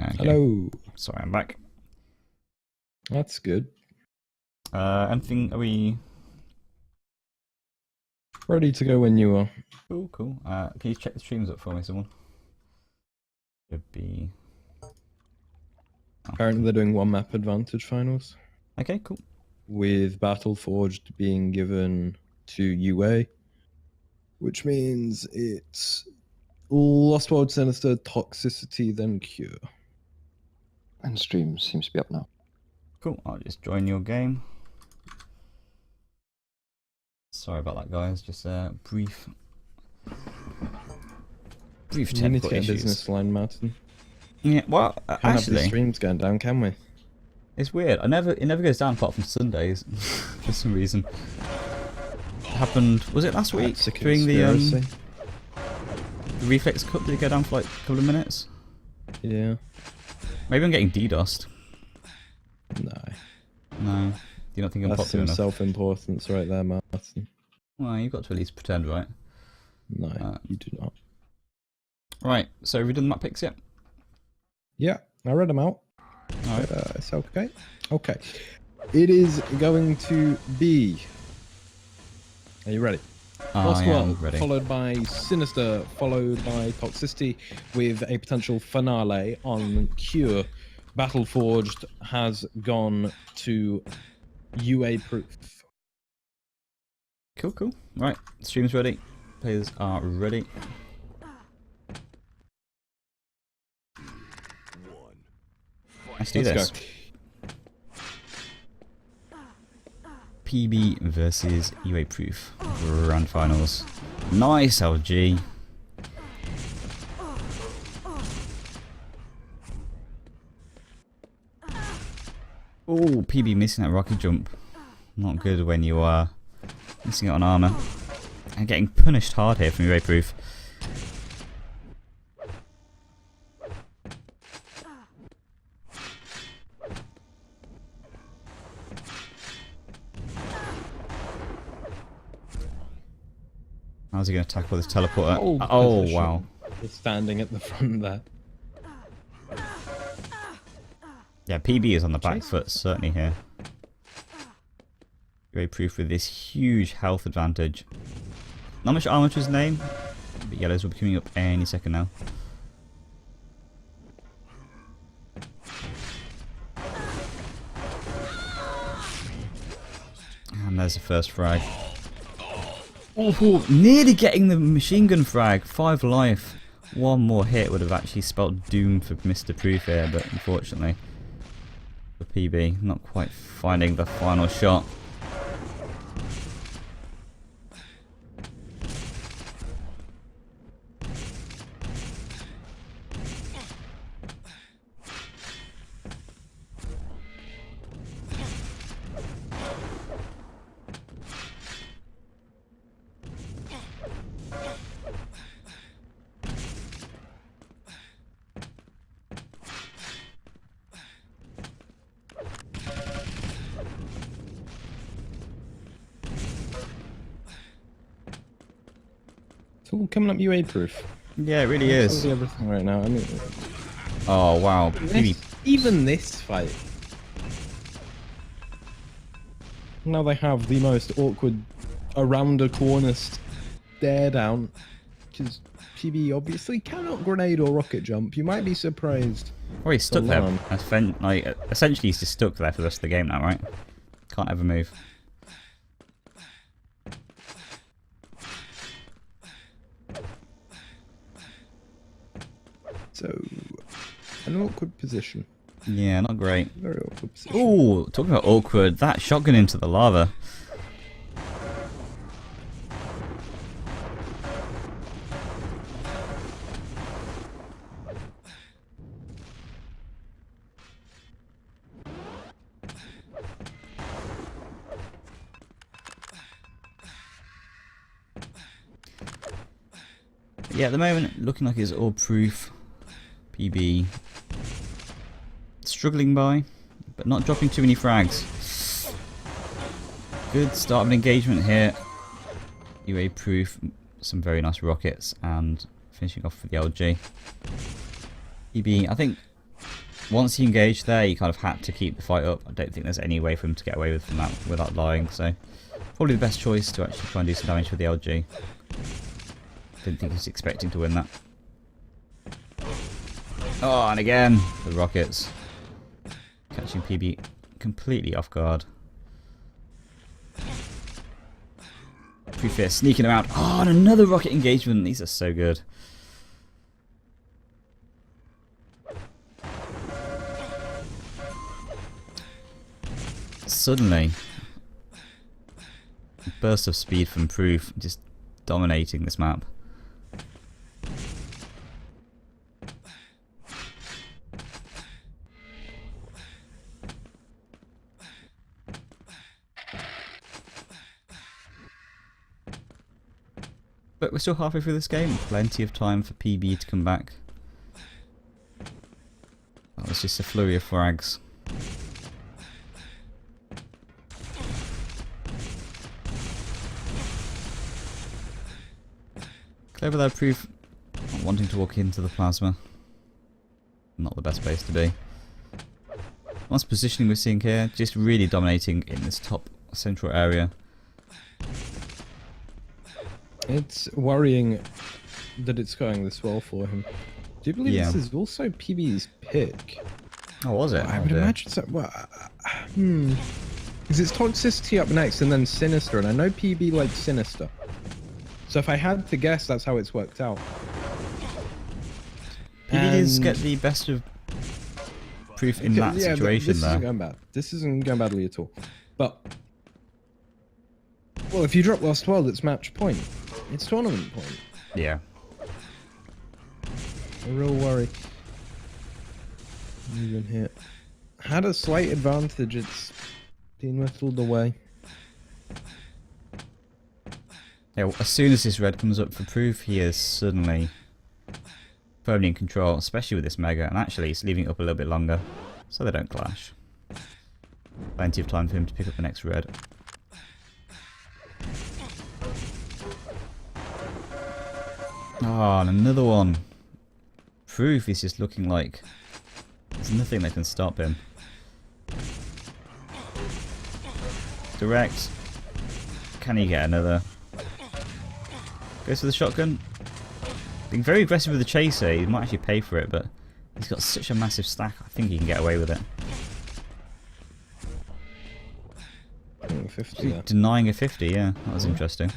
Okay. Hello. Sorry, I'm back. That's good. Anything? Are we Ready to go when you are. cool? Cool. Can you check the streams up for me, someone? Should be. Apparently they're doing one map advantage finals, Okay, cool. with Battle Forged being given to UA, which means it's Lost World Sinister, Toxicity, then Cure. And stream seems to be up now. Cool. I'll just join your game. Sorry about that, guys. Just brief We need to technical get a issues. business line, Martin. Yeah. Well, Can't have the actually, streams going down, can we? it's weird. It never goes down apart from Sundays for some reason. It happened. Was it last week That's a during conspiracy. the Reflex Cup? Did it go down for like a couple of minutes? Yeah. Maybe I'm getting DDoSed. No. No. Do you not think I'm That's popular some enough? self-importance right there, Martin. Well, you've got to at least pretend, right? No, you do not. Right, so have we done the map picks yet? Yeah, I read them out. Alright. It's okay. Okay. It is going to be... Are you ready? Lost I am World, ready. followed by Sinister, followed by Toxicity, with a potential finale on Cure. Battle Forged has gone to UA Proof. Cool, cool. Right, stream's ready. Players are ready. Let's do Let's this. go. PB versus UA Proof. Grand finals. Nice, LG. Oh, PB missing that rocket jump. Not good when you are missing out on armor. And getting punished hard here from UA Proof. How's he going to tackle this teleporter? Hold Oh, position. wow. It's standing at the front there. Yeah, PB is on the back Jesus. foot, certainly here. UA Proof with this huge health advantage. Not much armor to his name, but yellows will be coming up any second now. And there's the first frag. Oh, nearly getting the machine gun frag. 5 life. One more hit would have actually spelled doom for Mr. Proof here, but unfortunately for PB, not quite finding the final shot. It's all coming up UA Proof. Yeah, it really That's is. everything right now. I mean, Oh wow, PB. even this fight. Now they have the most awkward around a corner stare down, which is PB obviously cannot grenade or rocket jump. You might be surprised. Oh, he's stuck there. Alarm. Like, essentially, he's just stuck there for the rest of the game now, right? Can't ever move. So, an awkward position. Yeah, not great. Very awkward position. Ooh, talking about awkward, that shotgun into the lava. Yeah, at the moment, looking like it's all proof. PB struggling by, but not dropping too many frags. Good start of an engagement here. UA Proof, some very nice rockets, and finishing off with the LG. PB, I think once he engaged there, he kind of had to keep the fight up. I don't think there's any way for him to get away with from that without lying, so probably the best choice to actually try and do some damage with the LG. Didn't think he was expecting to win that. Oh, and again, the rockets. Catching PB completely off guard. Pretty fair, sneaking around. Oh, and another rocket engagement. These are so good. Suddenly, a burst of speed from Proof, just dominating this map. But we're still halfway through this game. Plenty of time for PB to come back. That was just a flurry of frags. Clever though, Proof. Not wanting to walk into the plasma. Not the best place to be. Nice positioning we're seeing here. Just really dominating in this top central area. It's worrying that it's going this well for him. Do you believe this is also PB's pick? Oh, was it? I would imagine so. Well, because it's Toxicity up next and then Sinister, and I know PB likes Sinister. So if I had to guess, that's how it's worked out. PB does get the best of Proof in that situation, this isn't going bad. This isn't going badly at all. But, well, if you drop Lost World, it's match point. It's tournament point. Yeah. A real worry. Even here. Had a slight advantage. It's been whittled away. Yeah, well, as soon as this red comes up for Proof, he is suddenly firmly in control, especially with this Mega, and actually he's leaving it up a little bit longer, so they don't clash. Plenty of time for him to pick up the next red. Oh, and another one. Proof is just looking like there's nothing that can stop him. Direct. Can he get another? Goes for the shotgun. Being very aggressive with the chaser. He might actually pay for it, but he's got such a massive stack. I think he can get away with it. 50 there. Denying a 50, yeah. That was interesting.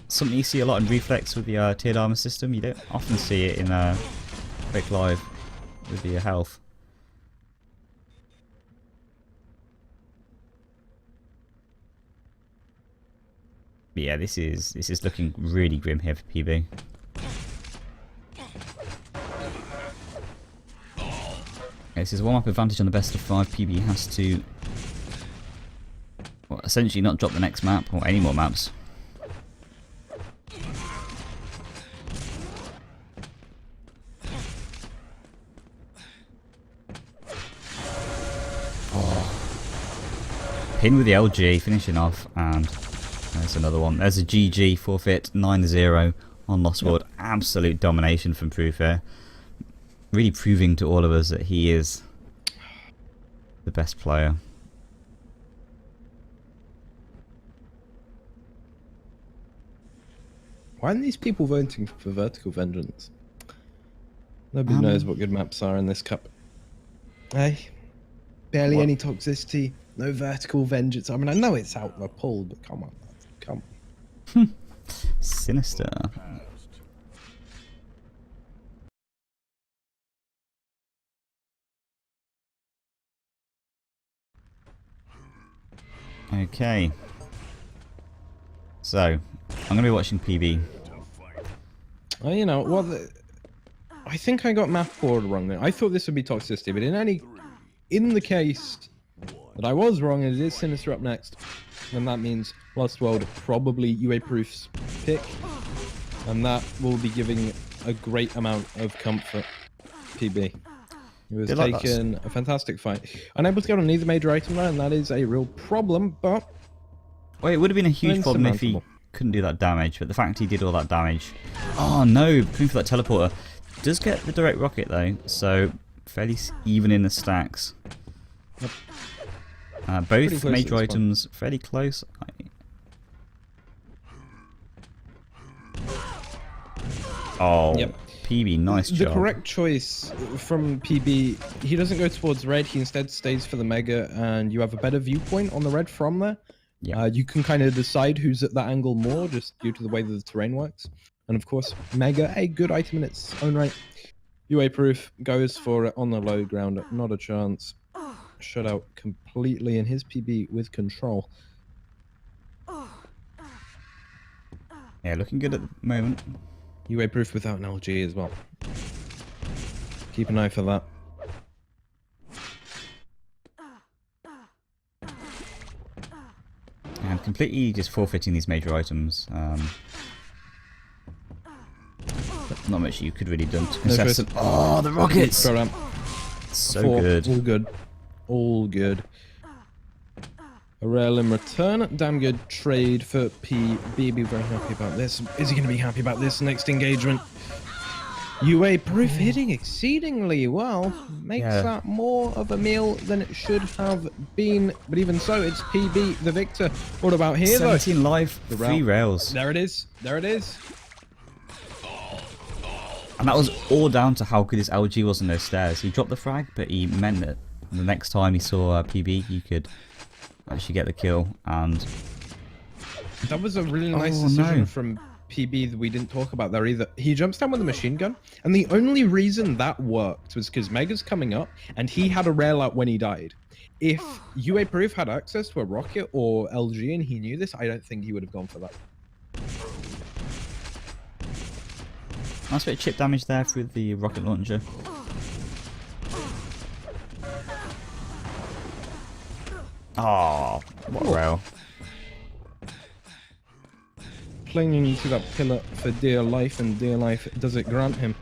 Something you see a lot in Reflex with the tiered armor system. You don't often see it in Quick Live with the health. But yeah, this is looking really grim here for PB. This is a warm-up advantage on the best of 5. PB has to, well, essentially not drop the next map or any more maps. Pin with the LG, finishing off, and there's another one. There's a GG forfeit, 9-0 on Lost World. Absolute domination from Proof here. Really proving to all of us that he is the best player. Why aren't these people voting for Vertical Vengeance? Nobody knows what good maps are in this cup. Hey, barely any toxicity, no Vertical Vengeance. I mean, I know it's out of a pull, but come on, come on. Sinister. Okay. So, I'm going to be watching PB. Oh, you know, well, I think I got map board wrong there. I thought this would be toxicity, but in the case that I was wrong and it is Sinister up next, then that means Lost World probably UA Proof's pick, and that will be giving a great amount of comfort PB. He was taking a fantastic fight. Unable to get on either major item there, and that is a real problem, but... Well, it would have been a huge problem if he couldn't do that damage, but the fact he did all that damage... Oh no, going for that teleporter. Does get the direct rocket though, so fairly even in the stacks. Pretty Both close major at this items fairly close. Oh, Yep. PB, nice The job. correct choice from PB, he doesn't go towards red, he instead stays for the mega, and you have a better viewpoint on the red from there. Yeah. You can kind of decide who's at that angle more, just due to the way that the terrain works. And of course, mega, a good item in its own right. UA proof goes for it on the low ground, not a chance. Shut out completely in his PB with control. Yeah, looking good at the moment. UA proof without an LG as well. Keep an eye for that. And completely just forfeiting these major items. Not much you could really done to contest them. Oh, the rockets! Throw down. So Four. good. All good. All good. A rail in return. Damn good trade for PB. Be very happy about this. Is he going to be happy about this next engagement? UA proof hitting exceedingly well. Makes that more of a meal than it should have been. But even so, it's PB the victor. What about here, 17 live, The 3 rails. There it is. There it is. And that was all down to how good his LG was on those stairs. He dropped the frag, but he meant that the next time he saw PB, he could actually get the kill. And that was a really nice decision from PB that we didn't talk about there either. He jumps down with a machine gun, and the only reason that worked was because Mega's coming up, and he had a rail out when he died. If UA Proof had access to a rocket or LG and he knew this, I don't think he would have gone for that. nice bit of chip damage there through the rocket launcher. Oh, what a rail. Clinging to that pillar for dear life, and dear life does it grant him.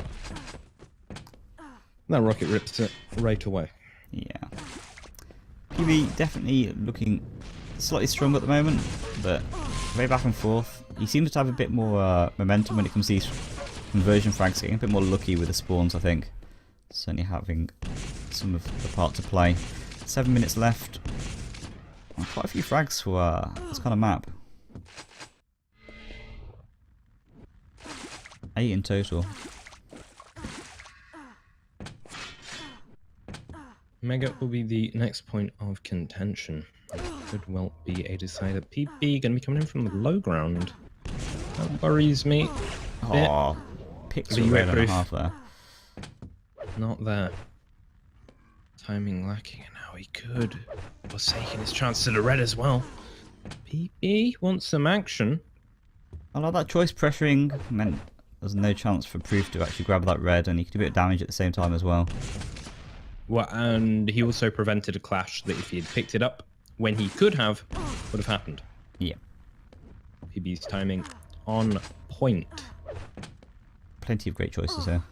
That rocket rips it right away. Yeah. PB definitely looking slightly strong at the moment, but very back and forth. He seems to have a bit more momentum when it comes to these conversion frags, getting a bit more lucky with the spawns, I think. Certainly having some of the part to play. 7 minutes left. Quite a few frags for this kind of map. 8 in total. Mega will be the next point of contention. It could well be a decider. PB going to be coming in from the low ground. That worries me. Oh, picks a UA rail and a proof. half there. Not there. Timing lacking, and now he could. Was taking his chance to the red as well. PB wants some action. I like that choice. Pressuring meant there's no chance for Proof to actually grab that red, and he could do a bit of damage at the same time as well. Well, and he also prevented a clash that if he had picked it up when he could have, would have happened. Yeah. PB's timing on point. Plenty of great choices here.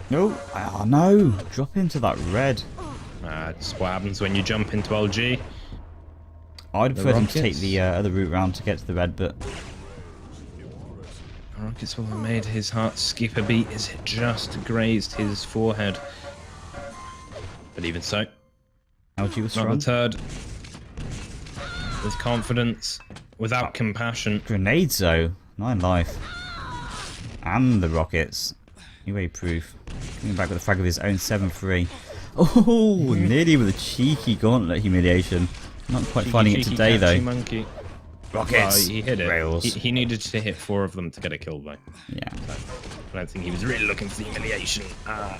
No, oh no, drop into that red. That's what happens when you jump into LG. I'd The prefer him to take rockets. the other route round to get to the red, but Rockets will have made his heart skip a beat as it just grazed his forehead. But even so, LG was not strong. deterred. With confidence, without compassion. Grenades though, 9 life. And the rockets. UA Proof. Coming back with a frag of his own 7-3. Oh, nearly with a cheeky gauntlet humiliation. Not quite finding it Cheeky, today catchy though. Monkey. Rockets. Well, he hit it. Rails. He needed to hit 4 of them to get a kill though. Yeah. So, I don't think he was really looking for the humiliation. I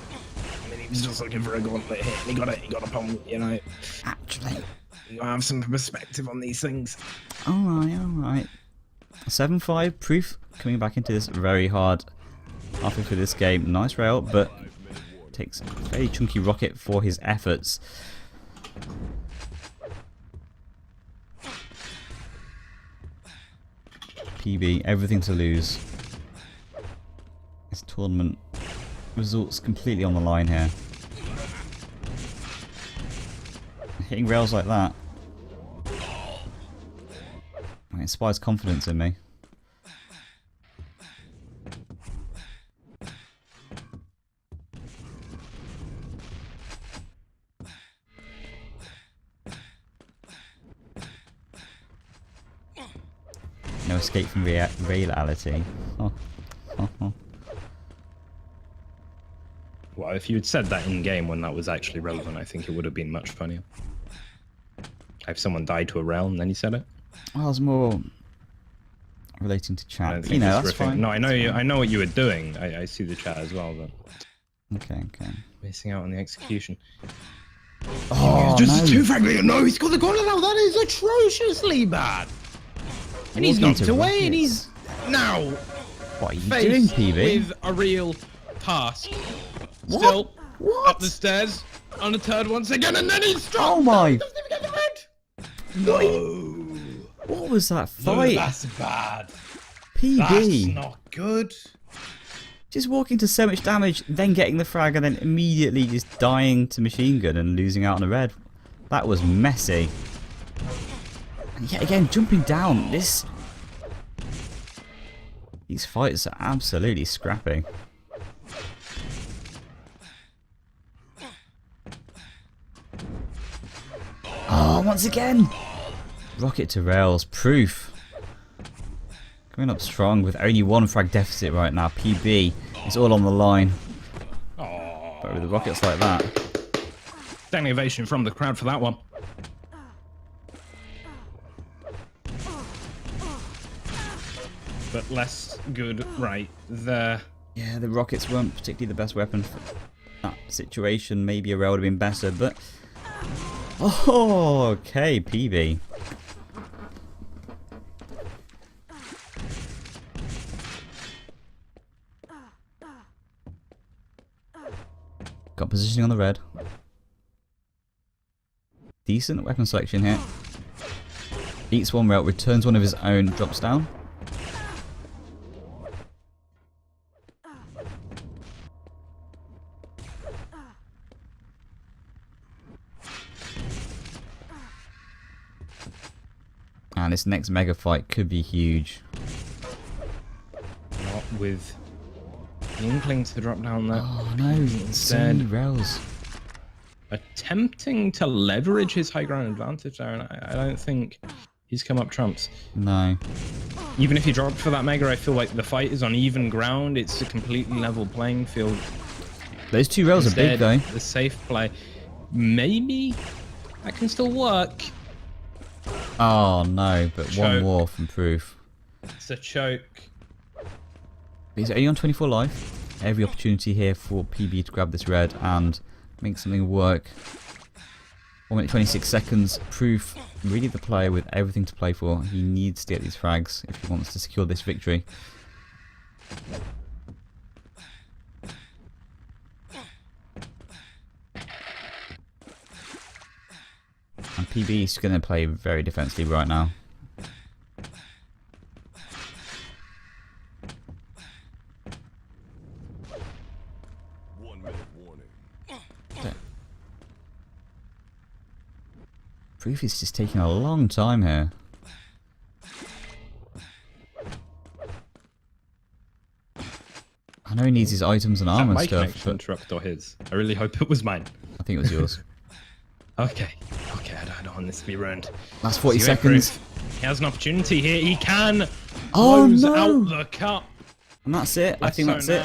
mean, he was just looking for a gauntlet hit, and he got it. He got a pump, you know. Actually. You have some perspective on these things. Alright. 7-5. Proof coming back into this very hard halfway through this game. Nice rail, but takes a very chunky rocket for his efforts. PB, everything to lose. This tournament results completely on the line here. Hitting rails like that. inspires confidence in me. No escape from reality. Oh. Well, if you had said that in game when that was actually relevant, I think it would have been much funnier. If someone died to a realm, then you said it. I was more relating to I chat. don't But, think you know, it's that's riffing. fine. No, I know That's you. fine. I know what you were doing. I see the chat as well, but Okay. missing out on the execution. Oh, Just no. too frankly, no, he's got the corner now. That is atrociously bad. And he's Walking knocked into away, and rockets. he's now What are you doing, faced PB? with a real task. What? Still What? up the stairs on a turd once again, and then he's struck. Oh my! He doesn't even get the red. No. What was that No, fight? that's bad. PB. That's not good. Just walking to so much damage, then getting the frag, and then immediately just dying to machine gun and losing out on a red. That was messy. And yet again, jumping down. These fights are absolutely scrappy. Oh, once again! Rocket to rails, proof. Coming up strong with only one frag deficit right now. PB is all on the line. Oh, But with the rockets like that. standing ovation from the crowd for that one. But less good right there. Yeah, the rockets weren't particularly the best weapon for that situation. Maybe a rail would have been better, but... Oh, okay, PB. Got positioning on the red. Decent weapon selection here. Eats one rail, returns one of his own, drops down. And this next mega fight could be huge. Not with the inkling to drop down there. Oh no, so many rails. Attempting to leverage his high ground advantage there, and I don't think he's come up trumps. No. Even if he dropped for that mega, I feel like the fight is on even ground. It's a completely level playing field. Those two rails are big though. The safe play. Maybe that can still work. Oh no, but one Choke. more from proof. It's a choke. He's only on 24 life. Every opportunity here for PB to grab this red and make something work. 1 minute 26 seconds. Proof, really the player with everything to play for. He needs to get these frags if he wants to secure this victory. And PB is going to play very defensively right now. Proof is just taking a long time here. I know he needs his items and armor and my stuff, connection but interrupt or his? I really hope it was mine. I think it was yours. Okay, I don't want this to be ruined. Last 40 See, seconds. Proof. He has an opportunity here. He can Oh, close no. out the cup. And that's it. I think that's it.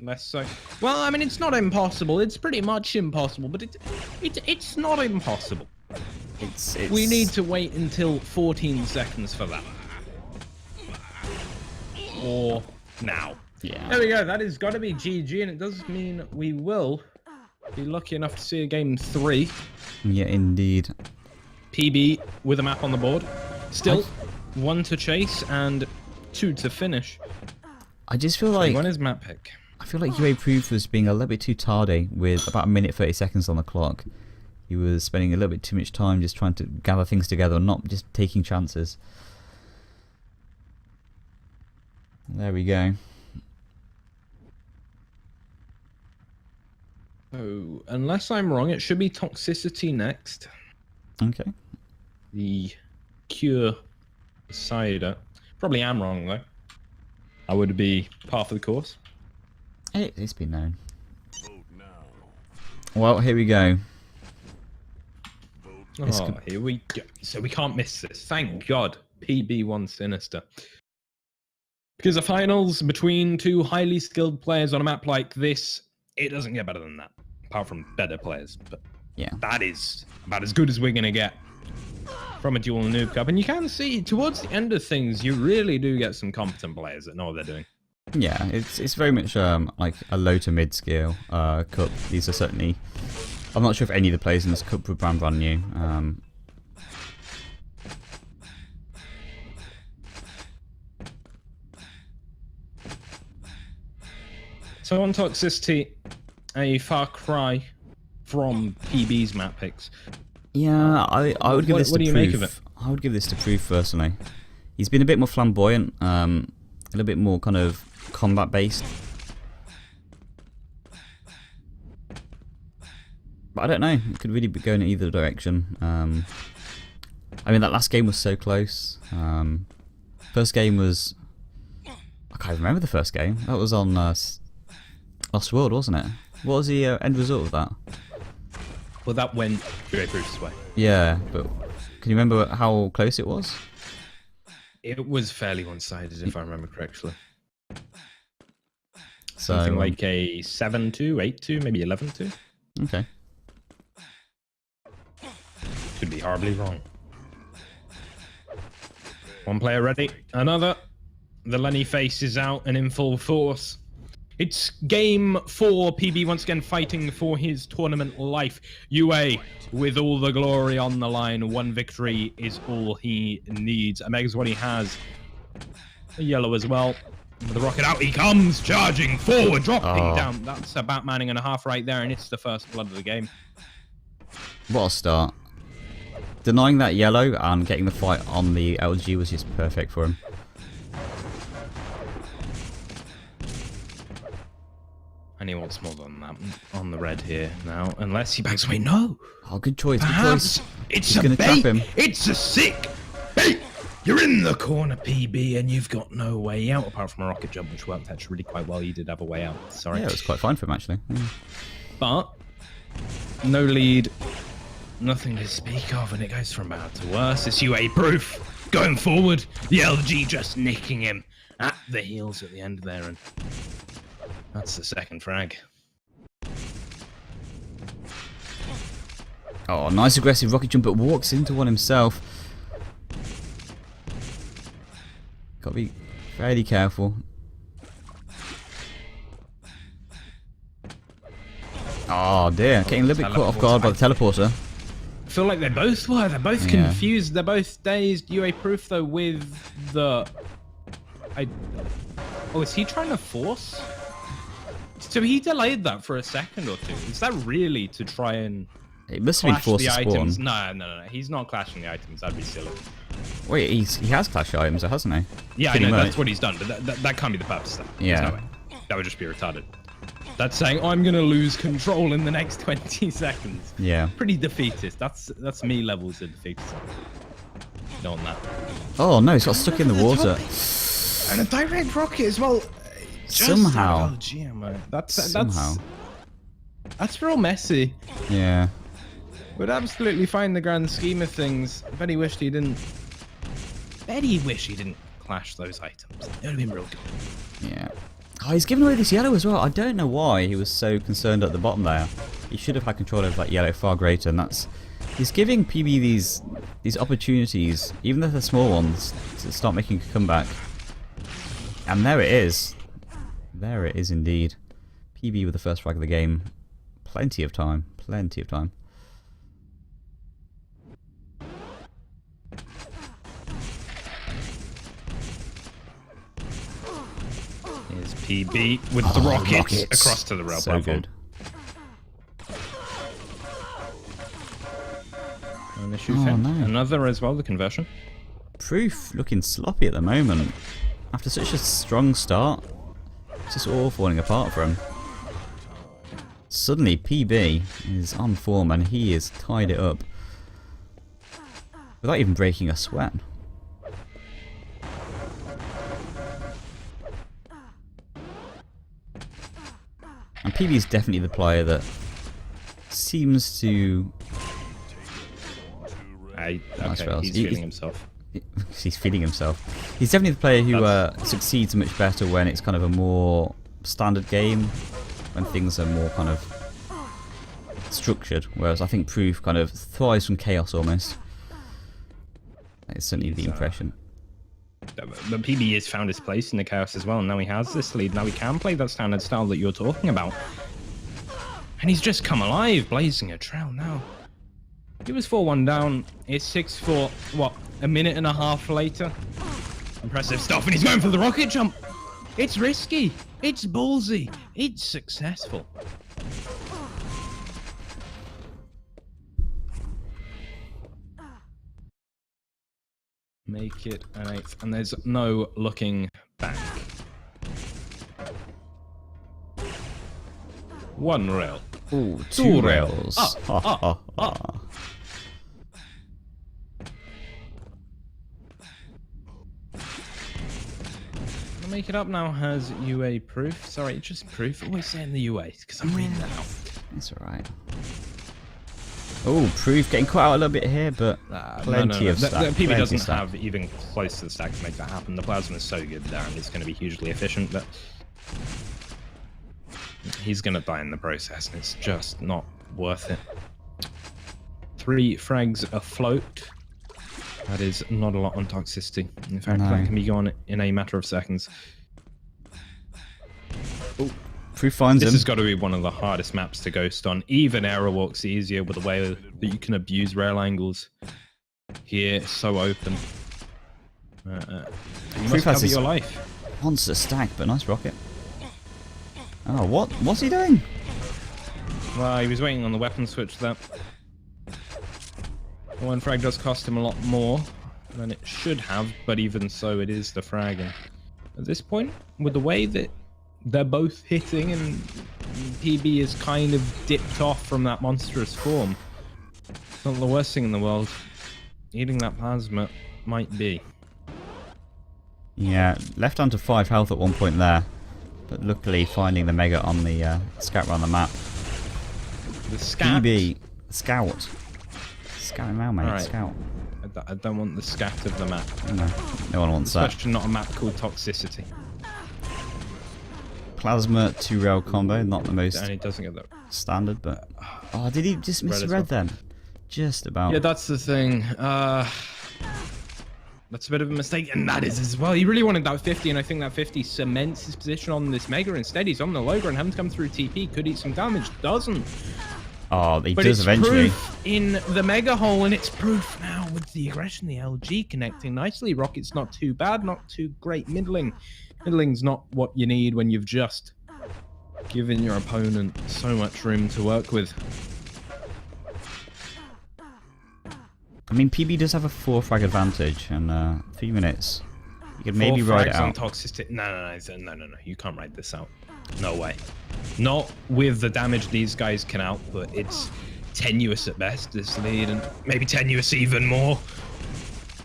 Less so. Well, I mean, it's not impossible. It's pretty much impossible, but it's not impossible. It's We need to wait until 14 seconds for that. Or now. Yeah. There we go. That has got to be GG, and it does mean we will be lucky enough to see a game 3. Yeah, indeed. PB with a map on the board. Still 1 to chase and 2 to finish. I just feel like When is map pick? I feel like UA Proof was being a little bit too tardy with about 1 minute 30 seconds on the clock. He was spending a little bit too much time just trying to gather things together, not just taking chances. There we go. Oh, unless I'm wrong, it should be Toxicity next. Okay. The Cure Cider. Probably am wrong though. I would be par for the course. It's been known. Well, here we go. Oh, here we go. So we can't miss this. Thank God. PB1 Sinister. Because the finals between two highly skilled players on a map like this, it doesn't get better than that. Apart from better players. But Yeah. that is about as good as we're going to get from a Duel Noob Cup. And you can see towards the end of things, you really do get some competent players that know what they're doing. Yeah, it's very much like a low to mid scale cup. These are certainly. I'm not sure if any of the players in this cup were brand new. So on Toxicity, a far cry from PB's map picks. Yeah, I would give this to what do you Proof. make of it? I would give this to Proof personally. He's been a bit more flamboyant, a little bit more kind of combat based. But I don't know, it could really be going in either direction. I mean, that last game was so close. First game was... I can't remember the first game. That was on Lost World, wasn't it? What was the end result of that? Well, that went UA Proof's way. Yeah, but can you remember how close it was? It was fairly one-sided, if I remember correctly. So, Something like a 7-2, 8-2, maybe 11-2. Okay. Could be horribly wrong. One player ready, another. The Lenny face is out and in full force. It's game 4, PB once again fighting for his tournament life. UA with all the glory on the line. One victory is all he needs. Omega's what he has. A yellow as well. With the rocket out, he comes, charging forward, dropping down. That's a Batmaning and a half right there, and it's the first blood of the game. What a start. Denying that yellow and getting the fight on the LG was just perfect for him. And he wants more than that on the red here now, unless he backs away. No! Oh, good choice, good Perhaps choice. it's He's a gonna bait! trap him. It's a sick bait! You're in the corner, PB, and you've got no way out, apart from a rocket jump, which worked actually really quite well. You did have a way out, sorry. Yeah, it was quite fine for him, actually. But, no lead, nothing to speak of, and it goes from bad to worse. It's UA Proof going forward. The LG just nicking him at the heels at the end there, and that's the second frag. Oh, nice aggressive rocket jump, but walks into one himself. Gotta be fairly careful. Oh dear, getting a little bit caught off guard by the teleporter. I feel like they both were. They're both confused. They're both dazed. UA Proof, though, with the... Oh, is he trying to force? So he delayed that for a second or two. Is that really to try and It must have been clash forced the to spawn. items? No. He's not clashing the items. That'd be silly. Wait, he has clash items, hasn't he? Yeah, Pretty I know. much. That's what he's done. But that can't be the purpose. Though. Yeah. There's no way. That would just be retarded. That's saying, I'm going to lose control in the next 20 seconds. Yeah. Pretty defeatist. That's me levels of defeatist. Not on that. Oh no, he's got stuck in the water. And a direct rocket as well. Somehow. Oh, GM, Somehow. That's real messy. Yeah. Would absolutely fine in the grand scheme of things. Bet he wished he didn't. Bet he wished he didn't clash those items. It would have been real good. Yeah. Oh, he's given away this yellow as well. I don't know why he was so concerned at the bottom there. He should have had control of that yellow far greater, and that's... He's giving PB these opportunities, even though they're small ones, to start making a comeback. And there it is. There it is indeed. PB with the first frag of the game. Plenty of time. Plenty of time. Here's PB with the rockets across to the rail So platform. good. And the shoe Oh, fin. no. Another as well, the conversion. Proof looking sloppy at the moment. After such a strong start, it's just all falling apart for him. Suddenly, PB is on form and he is tied it up without even breaking a sweat. And PB is definitely the player that seems to... Okay, Rails. he's feeling himself. He's feeding himself. He's definitely the player who succeeds much better when it's kind of a more standard game, when things are more kind of structured. Whereas I think Proof kind of thrives from chaos almost. It's certainly the impression. But PB has found his place in the chaos as well, and now he has this lead. Now he can play that standard style that you're talking about. And he's just come alive, blazing a trail now. He was 4-1 down. It's 6-4, what, a minute and a half later? Impressive stuff, and he's going for the rocket jump. It's risky. It's ballsy. It's successful. Make it an 8th, and there's no looking back. 1 rail. Ooh, 2 rails. Make it up now has UA Proof. Sorry, just Proof. Always saying the UA because I'm reading that out. That's alright. Oh, Proof getting caught out a little bit here, but plenty of stack. PB doesn't have even close to the stack to make that happen. The plasma is so good there, and it's going to be hugely efficient, but he's going to die in the process, and it's just not worth it. 3 frags afloat. That is not a lot on toxicity. In fact, that can be gone in a matter of seconds. Oh, Proof finds him. This has got to be one of the hardest maps to ghost on. Even Aerowalk's easier with the way that you can abuse rail angles. Here, so open. You must cover your life. Monster stack, but nice rocket. Oh, what's he doing? Well, he was waiting on the weapon switch there. One frag does cost him a lot more than it should have, but even so, it is the frag. And at this point, with the way that they're both hitting and PB is kind of dipped off from that monstrous form, it's not the worst thing in the world. Eating that plasma might be. Yeah, left down to 5 health at one point there, but luckily finding the mega on the scout around the map. The scout. PB, scout. Scout him out, mate. Right. Scout. I don't want the scat of the map. No one wants that. Especially not a map called Toxicity. Plasma 2 rail combo, not the most And he doesn't get that. standard, but oh, did he just miss red then? Just about. Yeah, that's the thing. That's a bit of a mistake, and that is as well. He really wanted that 50, and I think that 50 cements his position on this mega. Instead, he's on the low ground, having to come through TP. Could eat some damage, doesn't. Oh, he But does it's eventually. Proof in the mega hole, and it's Proof now with the aggression, the LG connecting nicely. Rocket's not too bad, not too great. Middling. Middling's not what you need when you've just given your opponent so much room to work with. I mean, PB does have a 4 frag advantage, and 3 minutes. You could maybe 4 ride it frags on out. Toxicity. No. You can't ride this out. No way. Not with the damage these guys can output. It's tenuous at best, this lead, and maybe tenuous even more.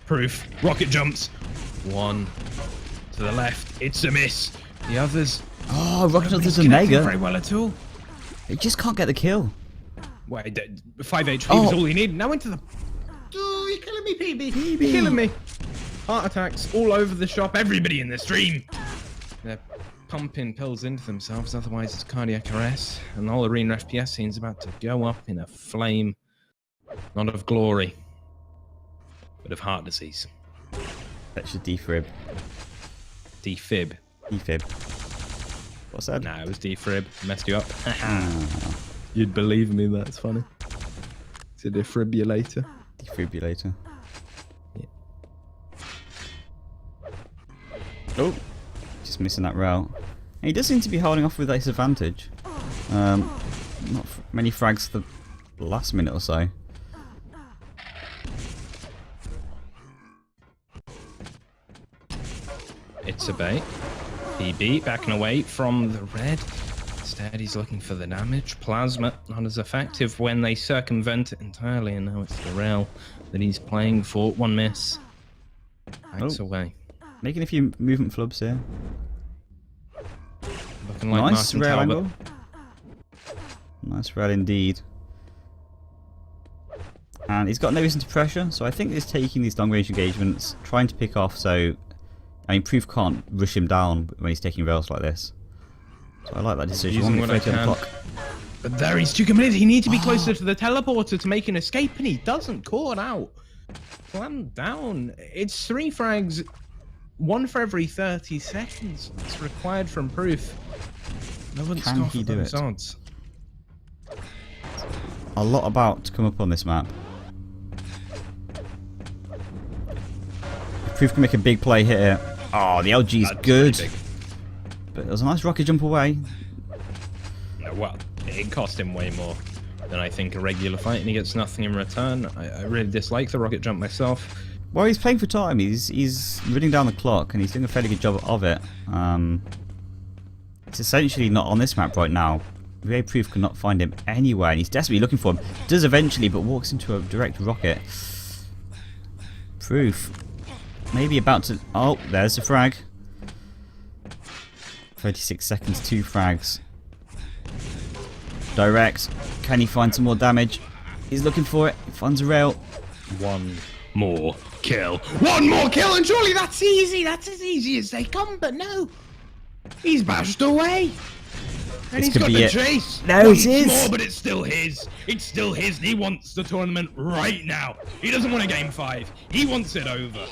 Proof. Rocket jumps. 1 to the left. It's a miss. The others. Oh, rocket jumps is a connecting mega. very well at all. He just can't get the kill. Wait, 5 HP was all he needed. Now into the. Oh, you're killing me, PB. You're killing me. Heart attacks all over the shop. Everybody in the stream. They're pumping pills into themselves, otherwise it's cardiac arrest. And the whole arena FPS scene's about to go up in a flame, not of glory, but of heart disease. That's your defib. Defib. Defib. What's that? Nah, it was defib. Messed you up. You'd believe me, that's funny. It's a defibrillator. Defibrillator. Yeah. Oh, just missing that rail. And he does seem to be holding off with this advantage. Not many frags for the last minute or so. It's a bait. PB backing away from the red. Instead, he's looking for the damage. Plasma not as effective when they circumvent it entirely, and now it's the rail that he's playing for. 1 miss. Backs away. Making a few movement flubs here. Looking like Nice Martin rail Talbot. angle. Nice rel indeed. And he's got no reason to pressure, so I think he's taking these long range engagements, trying to pick off, so I mean Proof can't rush him down when he's taking rails like this. So I like that decision. Using what I can. But there he's too committed. He needs to be closer to the teleporter to make an escape, and he doesn't. Caught out. Plan down. It's 3 frags, 1 for every 30 seconds. It's required from Proof. No one's Can he do it? Odds. A lot about to come up on this map. Proof can make a big play here. Oh, the LG is good. But it was a nice rocket jump away. No, well, it cost him way more than I think a regular fight, and he gets nothing in return. I really dislike the rocket jump myself. Well, he's playing for time. He's running down the clock, and he's doing a fairly good job of it. It's essentially not on this map right now. VA Proof cannot find him anywhere, and he's desperately looking for him. Does eventually, but walks into a direct rocket. Proof. Maybe about to... Oh, there's the frag. 36 seconds, 2 frags. Direct. Can he find some more damage? He's looking for it. He finds a rail. 1 more kill. 1 more kill, and surely that's easy. That's as easy as they come, but no. He's bashed away. And he's got the chase. No, it is. More, but it's still his. It's still his. He wants the tournament right now. He doesn't want a game 5. He wants it over.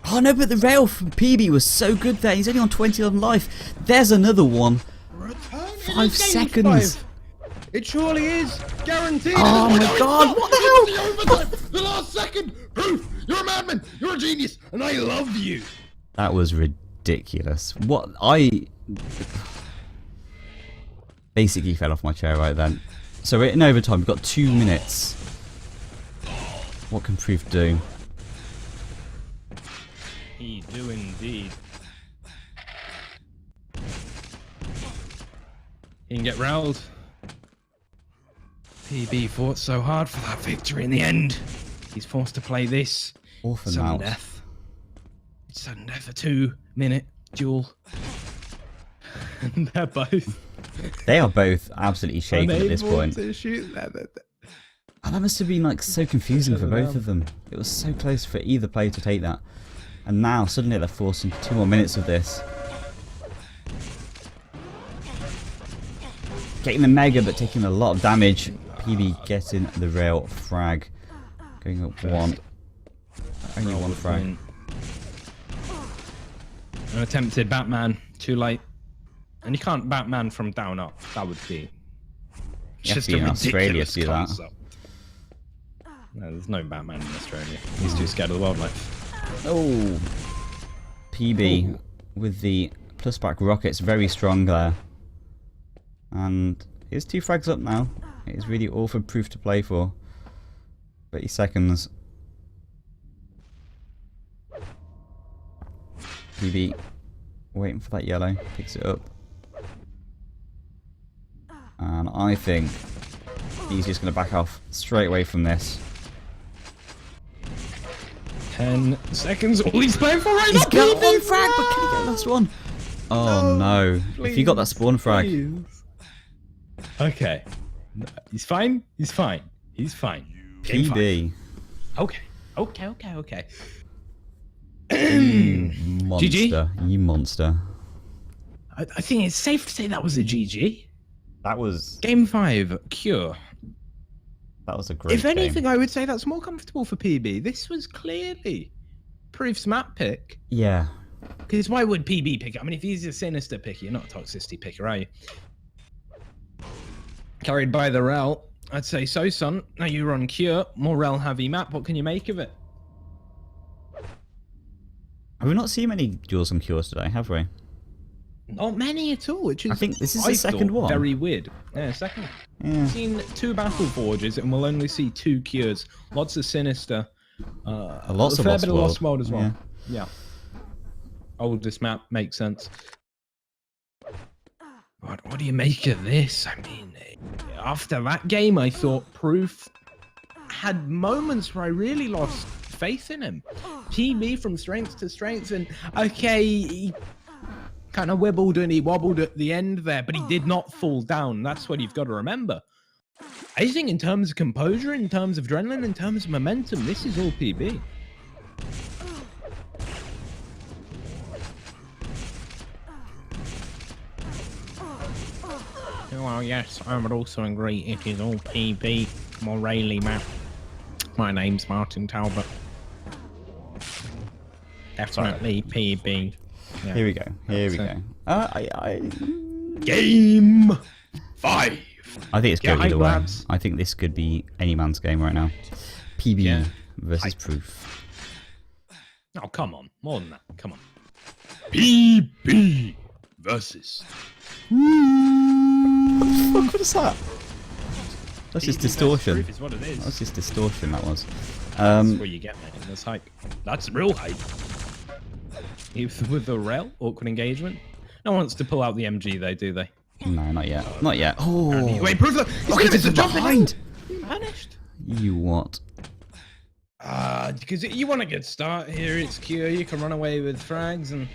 Oh no, but the rail from PB was so good there. He's only on 20 on life. There's another one. 5 seconds. 5. It surely is. Guaranteed. Oh my god, what the hell? The last second. Proof. You're a madman. You're a genius. And I love you. That was ridiculous. What I... basically fell off my chair right then. So we're in overtime. We've got 2 minutes. What can Proof do? He do indeed. He can get rolled. PB fought so hard for that victory in the end. He's forced to play this. Orphan Sudden out. death. It's sudden death, a 2-minute duel. And they're both... They are both absolutely shaken at this point. To shoot And that must have been like so confusing for both of them. It was so close for either player to take that. And now suddenly they're forced into 2 more minutes of this. Getting the mega but taking a lot of damage. PB getting the rail frag. Going up 1. Only 1 frag. An attempted Batman, too late. And you can't Batman from down up. That would be just a in Australia ridiculous to do that. concept. No, there's no Batman in Australia. He's too scared of the wildlife. Oh, PB with the plus back rockets, very strong there. And here's 2 frags up now. It is really all for Proof to play for. 30 seconds. PB waiting for that yellow, picks it up. And I think he's just going to back off straight away from this. 10 seconds. All he's playing for right now. He's got 1 frag, but can he get the last one? Oh no. If you got that spawn frag. Please. Okay. He's fine. He's fine. He's fine. Game 5. PB. Okay. You monster. GG? You monster. I think it's safe to say that was a GG. That was Game 5, Cure. a great If anything, game. I would say that's more comfortable for PB. This was clearly Proof's map pick. Yeah. Because why would PB pick it? I mean, if he's a Sinister picker, you're not a Toxicity picker, are you? Carried by the Rel. I'd say so, son. Now you're on Cure. More Rel heavy map. What can you make of it? Have we not seen many duels on Cures today, have we? Not many at all, which is... I think this is the second thought one. Very weird. Yeah, second. Yeah. We've seen 2 Battle Forges, and we'll only see 2 Cures. Lots of Sinister. Lots a of fair Lost bit of World. Lost World as well. Yeah. Oldest map makes sense. What do you make of this? I mean, after that game, I thought Proof had moments where I really lost faith in him. PB from strength to strength, and okay, he kind of wibbled and he wobbled at the end there, but he did not fall down. That's what you've got to remember. I think in terms of composure, in terms of adrenaline, in terms of momentum, this is all PB. Well, yes, I would also agree it is all PB. More Rayleigh map. My name's Martin Talbot. Definitely PB. Yeah. Here we go. Here we go. Game 5. I think it's Get good either hype, way. lads. I think this could be any man's game right now. PB Yeah. versus Hype. Proof. Oh, come on. More than that. Come on. PB versus. What is that? That's just distortion. Proof is what it is. That's just distortion, that was. That's what you get, man. That's hype. That's real hype. With the rel, awkward engagement. No one wants to pull out the MG, though, do they? No, not yet. Not yet. Oh, Wait, proof that. He's okay, gonna miss this the is jump behind. He vanished. You what? Because you want a good start here. It's Q. You can run away with frags, and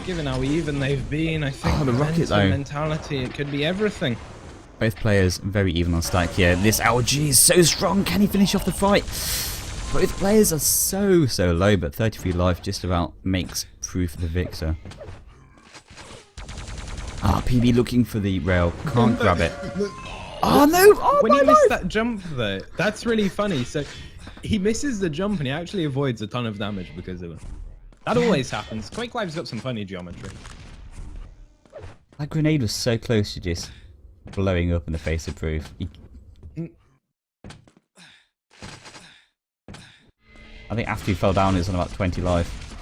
given how even they've been, I think Oh, the rocket, mental though. mentality, it could be everything. Both players very even on stack here. This LG is so strong. Can he finish off the fight? Both players are so low, but 33 life just about makes Proof the victor. PB looking for the rail. Can't grab it. Oh no! Oh, When my he missed life! that jump, though, that's really funny. So he misses the jump, and he actually avoids a ton of damage because of it. That always happens. Quake Live's got some funny geometry. That grenade was so close to just blowing up in the face of Proof. I think after he fell down, he was on about 20 life.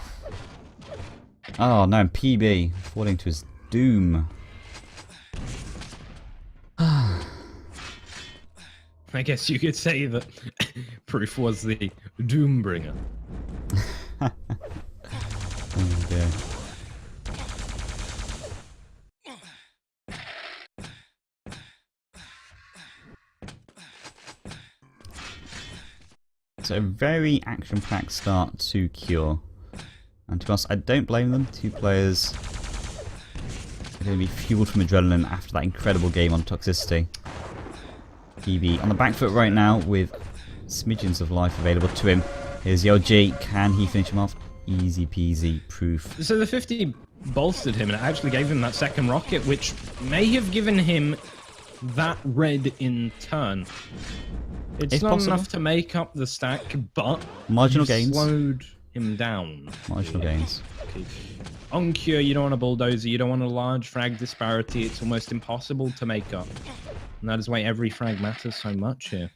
Oh no, PB falling to his doom. I guess you could say that Proof was the Doombringer. Oh dear. So a very action-packed start to Cure. And to be honest, I don't blame them. Two players are going to be fueled from adrenaline after that incredible game on Toxicity. PB on the back foot right now with smidgens of life available to him. Here's the LG. Can he finish him off? Easy peasy. Proof. So the 50 bolstered him, and it actually gave him that second rocket, which may have given him that red in turn. It's not possible. enough to make up the stack, but Marginal you've gains. slowed him down. Marginal gains. Okay. On Cure, you don't want a bulldozer, you don't want a large frag disparity. It's almost impossible to make up. And that is why every frag matters so much here.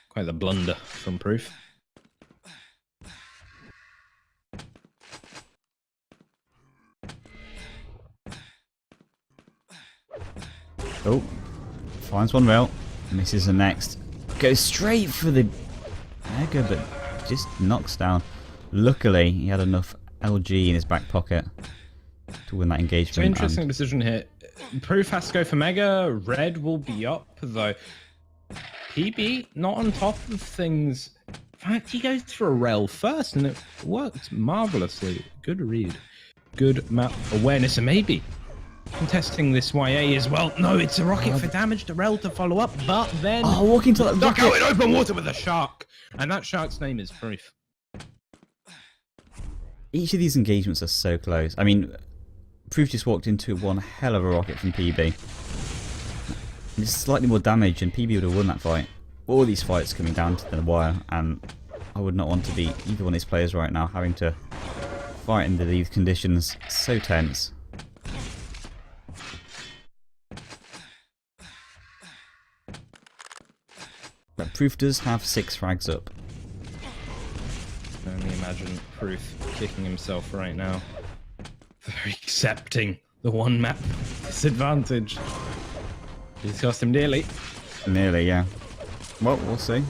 Quite the blunder from Proof. Oh, finds one rail, misses the next. Goes straight for the Mega, but just knocks down. Luckily, he had enough LG in his back pocket to win that engagement. So interesting decision here. Proof has to go for Mega. Red will be up, though. PB not on top of things. In fact, he goes for a rail first, and it worked marvelously. Good read. Good map awareness, and maybe contesting this YA as well. No, it's a rocket for damage to rail to follow up, but then Oh, walking to that duck rocket. out in open water with a shark, and that shark's name is Proof. Each of these engagements are so close. I mean, Proof just walked into one hell of a rocket from PB. Just slightly more damage, and PB would have won that fight. All these fights coming down to the wire, and I would not want to be either one of these players right now, having to fight under these conditions. So tense. But Proof does have 6 frags up. I can only imagine Proof kicking himself right now for accepting the one map disadvantage. It's cost him dearly. Nearly, yeah. Well, we'll see.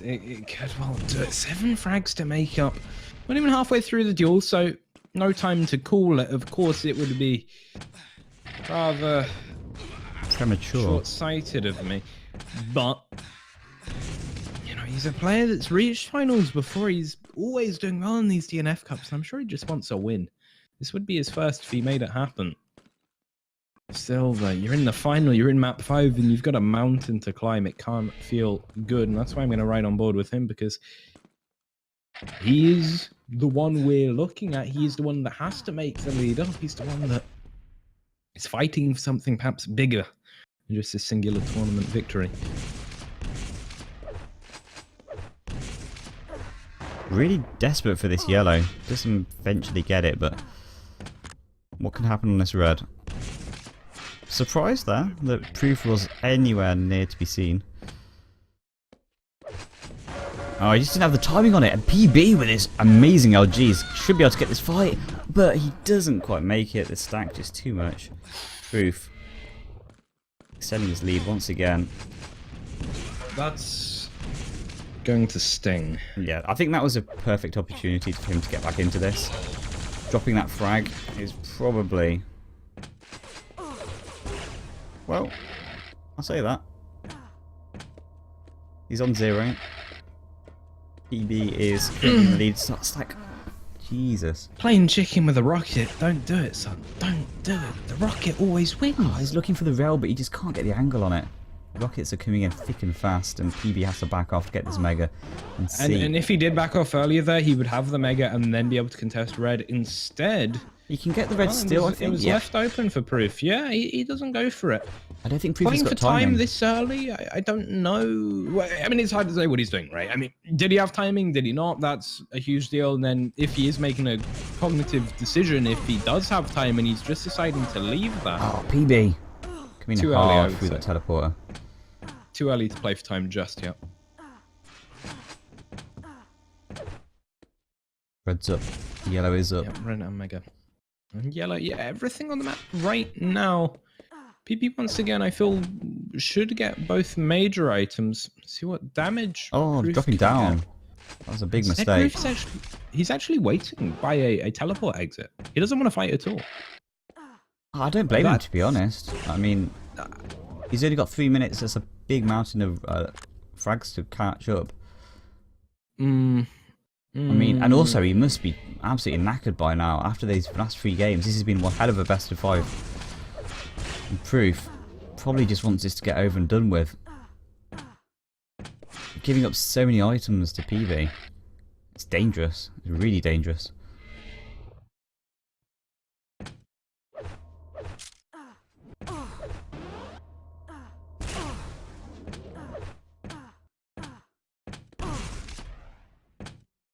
It could well do it. 7 frags to make up. Not even halfway through the duel, so no time to call it. Of course, it would be rather Premature. short-sighted of me. But, you know, he's a player that's reached finals before. He's always doing well in these DNF Cups, and I'm sure he just wants a win. This would be his first if he made it happen. Still, though, you're in the final, you're in map 5, and you've got a mountain to climb. It can't feel good, and that's why I'm going to ride on board with him, because he is the one we're looking at. He is the one that has to make the lead up. He's the one that is fighting for something perhaps bigger than just a singular tournament victory. Really desperate for this yellow. Doesn't eventually get it, but what can happen on this red? Surprised there that Proof was anywhere near to be seen. Oh, he just didn't have the timing on it. And PB with his amazing LGs should be able to get this fight, but he doesn't quite make it. The stack just too much. Proof extending his lead once again. That's going to sting. Yeah, I think that was a perfect opportunity for him to get back into this. Dropping that frag is probably... Well, I'll say that. He's on 0. PB is in the lead. So it's like, Jesus. Playing chicken with a rocket, don't do it, son. Don't do it. The rocket always wins. Oh, he's looking for the rail, but he just can't get the angle on it. Rockets are coming in thick and fast, and PB has to back off to get this mega and see. And if he did back off earlier there, he would have the mega and then be able to contest red. Instead, he can get the red still, I think. It was left open for Proof. Yeah, he doesn't go for it. I don't think Proof has Playing got for time timing. this early, I don't know. Well, I mean, it's hard to say what he's doing, right? I mean, did he have timing? Did he not? That's a huge deal. And then if he is making a cognitive decision, if he does have time and he's just deciding to leave that. Oh, PB. Coming Too early, I hard would through that say. teleporter. Too early to play for time just yet. Red's up. Yellow is up. Yeah, red and mega. And yellow, yeah, everything on the map right now. PP once again, I feel, should get both major items. See what damage. Oh, Proof dropping can down. get. That was a big Instead, mistake. Proof's he's actually waiting by a teleport exit. He doesn't want to fight at all. Oh, I don't blame him, to be honest. I mean, he's only got 3 minutes. That's a big mountain of frags to catch up. I mean, and also he must be absolutely knackered by now after these last 3 games. This has been one hell of a best of 5. And Proof probably just wants this to get over and done with. Giving up so many items to PV. It's dangerous. It's really dangerous.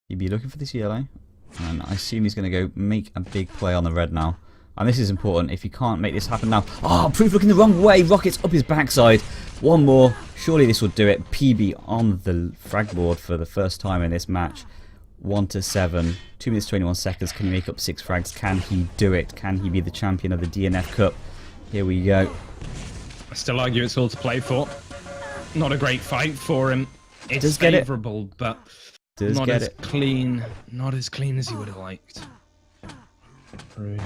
He'd be looking for this yellow, and I assume he's going to go make a big play on the red now. And this is important. If he can't make this happen now... Oh, Proof looking the wrong way. Rockets up his backside. One more. Surely this will do it. PB on the frag board for the first time in this match. 1-7. 2 minutes 21 seconds. Can he make up 6 frags? Can he do it? Can he be the champion of the DNF Cup? Here we go. I still argue it's all to play for. Not a great fight for him. It's Does get it. favourable, but Does not get as it. clean. Not as clean as he would have liked. Proof.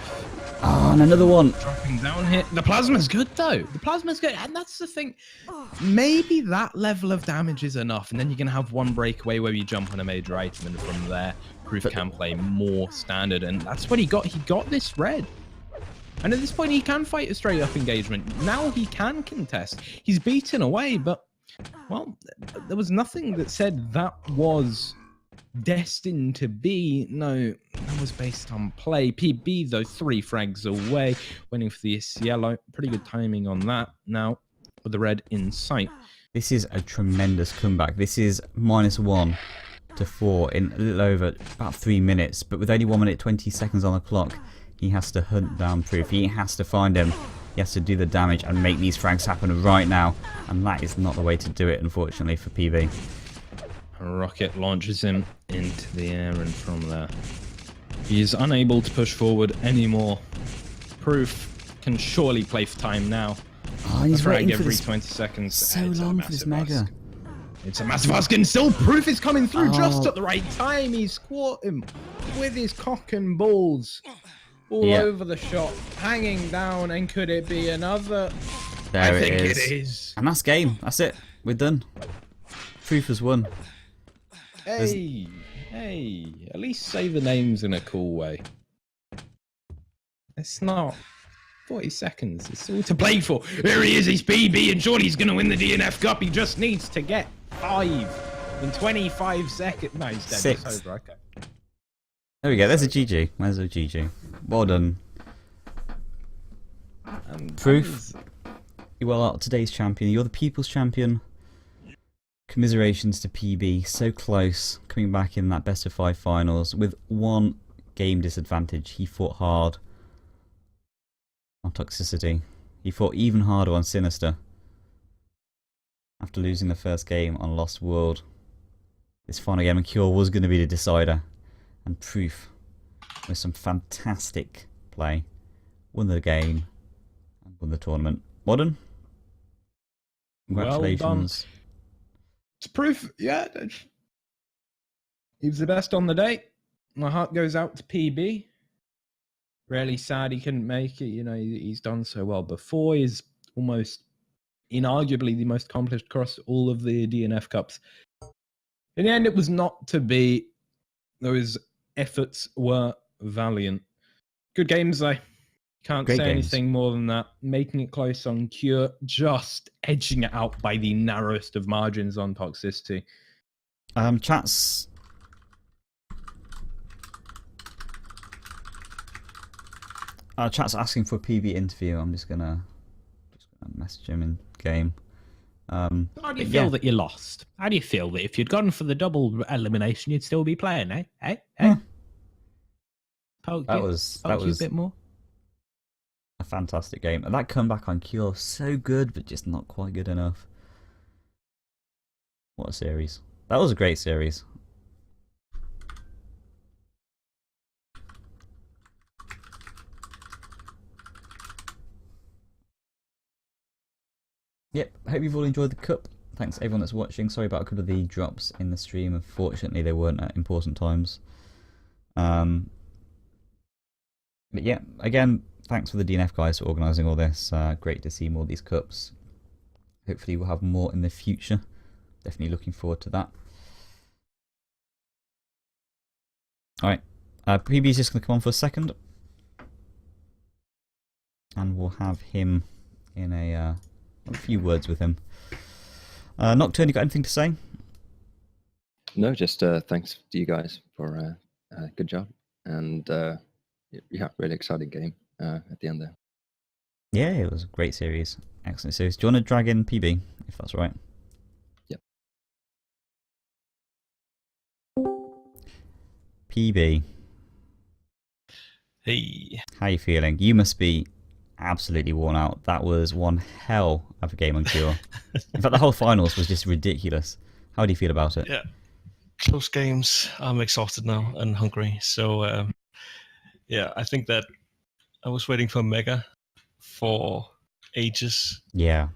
Oh, and another one. Dropping down here. The plasma's good though. The plasma's good, and that's the thing. Maybe that level of damage is enough, and then you're gonna have one breakaway where you jump on a major item, and from there, Proof can play more standard, and that's what he got. He got this red, and at this point, he can fight a straight up engagement. Now he can contest. He's beaten away, but well, there was nothing that said that was destined to be. No, that was based on play. PB though, 3 frags away, waiting for this yellow. Pretty good timing on that now with the red in sight. This is a tremendous comeback. This is -1 to 4 in a little over about 3 minutes, but with only 1 minute 20 seconds on the clock, he has to hunt down Proof. He has to find him. He has to do the damage and make these frags happen right now, and that is not the way to do it, unfortunately, for PV. A rocket launches him into the air, and from there, he is unable to push forward anymore. Proof can surely play for time now. Oh, he's A frag waiting for every this 20 seconds. so It's a long for this massive mega. ask. It's a massive ask, and still Proof is coming through just Oh. at the right time. He's caught him with his cock and balls all Yeah. over the shot, hanging down, and could it be another? There I it think is. it is. And that's game. That's it. We're done. Proof has won. Hey, at least say the names in a cool way. It's not 40 seconds. It's all to play for. Here he is, he's PB, and surely he's going to win the DNF Cup. He just needs to get 5 in 25 seconds. No, he's dead. 6. It's over. Okay. There we go. There's a GG. There's a GG. Well done. Proof. You are today's champion. You're the people's champion. Commiserations to PB. So close. Coming back in that best of 5 finals with 1 game disadvantage. He fought hard on Toxicity. He fought even harder on Sinister. After losing the first game on Lost World. This final game on Cure was going to be the decider. And Proof, with some fantastic play, won the game and won the tournament. Modern, congratulations. Well done. It's Proof, yeah. He was the best on the day. My heart goes out to PB. Really sad he couldn't make it. You know, he's done so well before. He's almost inarguably the most accomplished across all of the DNF Cups. In the end, it was not to be. Those efforts were valiant. Good games, though. Can't say anything more than that. Making it close on Cure, just edging it out by the narrowest of margins on Toxicity. Chat's asking for a PB interview. I'm just gonna message him in game. How do you feel that you lost? How do you feel that if you'd gone for the double elimination, you'd still be playing, eh? That was a bit more. A fantastic game. And that comeback on Cure, so good, but just not quite good enough. What a series. That was a great series. Yep, hope you've all enjoyed the cup. Thanks everyone that's watching. Sorry about a couple of the drops in the stream. Unfortunately, they weren't at important times. But yeah, again, thanks for the DNF guys for organising all this. Great to see more of these cups. Hopefully we'll have more in the future. Definitely looking forward to that. Alright, PB's just going to come on for a second. And we'll have him in a few words with him. Nocturne, you got anything to say? No, just thanks to you guys for a good job. And yeah, really exciting game at the end there. Yeah, it was a great series. Excellent series. Do you want to drag in PB, if that's all right? Yep. PB. Hey. How you feeling? You must be absolutely worn out. That was one hell of a game on Cure. In fact, the whole finals was just ridiculous. How do you feel about it? Yeah. Close games. I'm exhausted now and hungry. So, yeah, I think that I was waiting for Mega for ages. Yeah.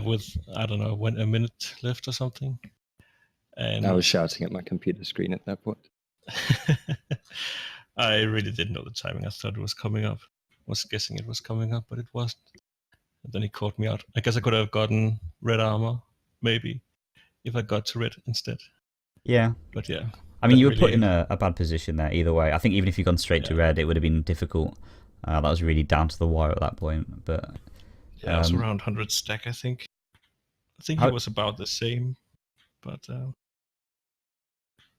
With, I don't know, a minute left or something. And I was shouting at my computer screen at that point. I really didn't know the timing. I thought it was coming up. Was guessing it was coming up, but it wasn't. And then he caught me out. I guess I could have gotten red armor, maybe, if I got to red instead. Yeah. But yeah. I mean, you were put in a bad position there either way. I think even if you'd gone straight to red, it would have been difficult. That was really down to the wire at that point. But yeah, it was around 100 stack, I think. I think it was about the same. But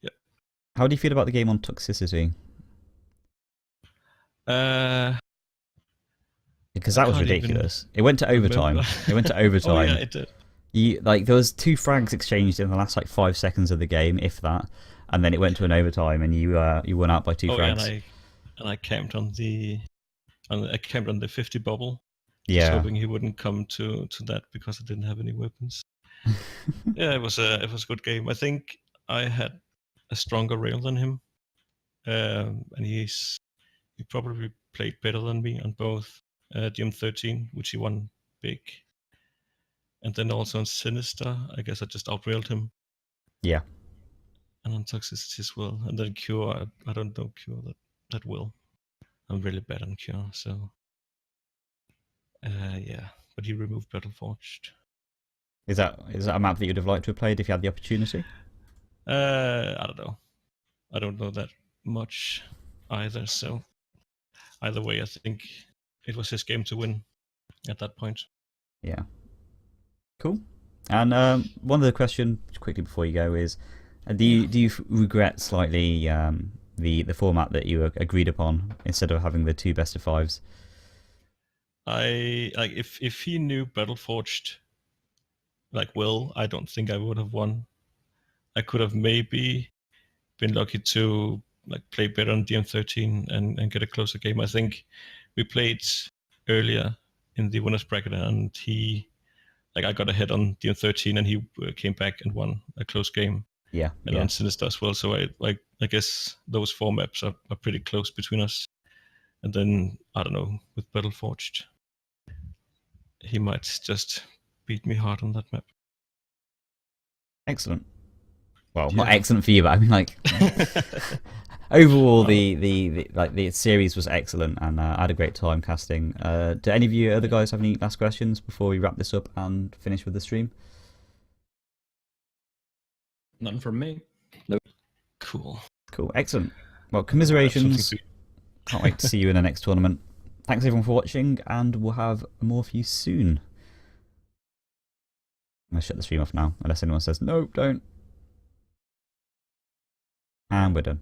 yeah. How do you feel about the game on Toxicity? Because that was ridiculous. It went to overtime. It went to overtime. Oh, yeah, it did. There was 2 frags exchanged in the last 5 seconds of the game, if that, and then it went to an overtime, and you went out by 2 frags. Yeah, and I camped on the 50 bubble. Yeah. Just hoping he wouldn't come to that because I didn't have any weapons. Yeah, it was a good game. I think I had a stronger rail than him, and he probably played better than me on both DM13, which he won big, and then also on Sinister, I guess I just outrailed him. Yeah. And on Toxicity as well. And then Cure, I don't know Cure that well. I'm really bad on Cure, so yeah. But he removed Battleforged. Is that a map that you'd have liked to have played if you had the opportunity? I don't know. I don't know that much either, so either way I think it was his game to win at that point. Yeah. Cool. And one other question, just quickly before you go, is do you regret slightly the format that you agreed upon instead of having the 2 best of 5s? I like if he knew Battleforged like well, I don't think I would have won. I could have maybe been lucky to like play better on DM13 and get a closer game. I think we played earlier in the winners bracket, and he like I got ahead on DM13, and he came back and won a close game. Yeah. And on Sinister as well. So I guess those 4 maps are pretty close between us. And then I don't know, with Battleforged, he might just beat me hard on that map. Excellent. Well, not excellent for you, but I mean, like, overall, the series was excellent, and I had a great time casting. Do any of you other guys have any last questions before we wrap this up and finish with the stream? None from me. Cool. Cool, excellent. Well, commiserations. Can't wait to see you in the next tournament. Thanks everyone for watching, and we'll have more for you soon. I'm going to shut the stream off now, unless anyone says, no, don't. And we're done.